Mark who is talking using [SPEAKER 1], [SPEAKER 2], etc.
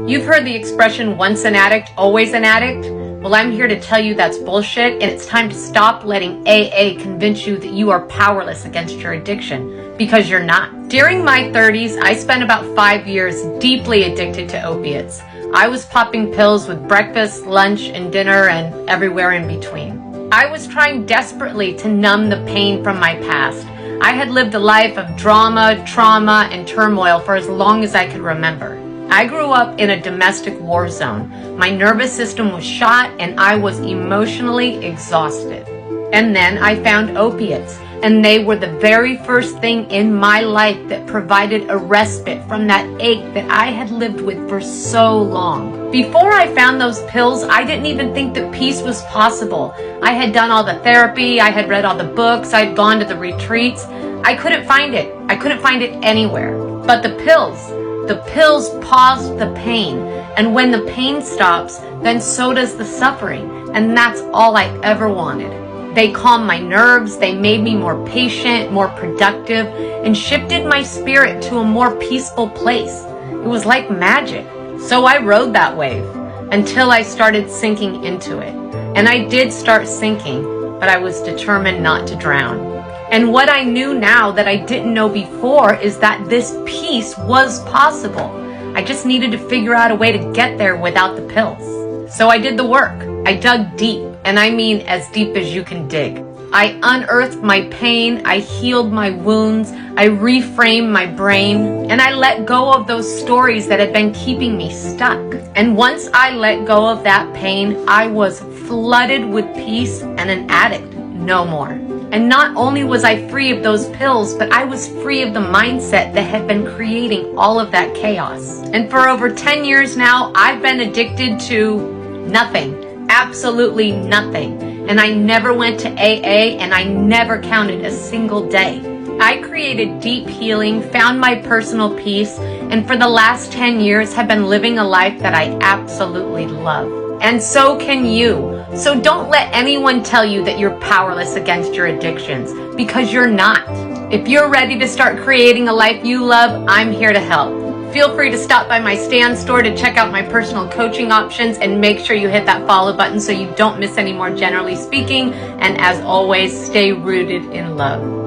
[SPEAKER 1] You've heard the expression, once an addict, always an addict? Well, I'm here to tell you that's bullshit, and it's time to stop letting AA convince you that you are powerless against your addiction, because you're not. During my 30s, I spent about 5 years deeply addicted to opiates. I was popping pills with breakfast, lunch, and dinner, and everywhere in between. I was trying desperately to numb the pain from my past. I had lived a life of drama, trauma, and turmoil for as long as I could remember. I grew up in a domestic war zone. My nervous system was shot and I was emotionally exhausted. And then I found opiates, and they were the very first thing in my life that provided a respite from that ache that I had lived with for so long. Before I found those pills, I didn't even think that peace was possible. I had done all the therapy, I had read all the books, I'd gone to the retreats. I couldn't find it. I couldn't find it anywhere. But the pills paused the pain. And when the pain stops, then so does the suffering. And that's all I ever wanted. They calmed my nerves, they made me more patient, more productive, and shifted my spirit to a more peaceful place. It was like magic. So I rode that wave until I started sinking into it. And I did start sinking, but I was determined not to drown. And what I knew now that I didn't know before is that this peace was possible. I just needed to figure out a way to get there without the pills. So I did the work. I dug deep, and I mean as deep as you can dig. I unearthed my pain, I healed my wounds, I reframed my brain, and I let go of those stories that had been keeping me stuck. And once I let go of that pain, I was flooded with peace and an addict no more. And not only was I free of those pills, but I was free of the mindset that had been creating all of that chaos. And for over 10 years now, I've been addicted to nothing. Absolutely nothing. And I never went to AA, and I never counted a single day. I created deep healing, found my personal peace, and for the last 10 years have been living a life that I absolutely love. And so can you. So don't let anyone tell you that you're powerless against your addictions, because you're not. If you're ready to start creating a life you love, I'm here to help. Feel free to stop by my Stand store to check out my personal coaching options, and make sure you hit that follow button so you don't miss any more Generally Speaking. And as always, stay rooted in love.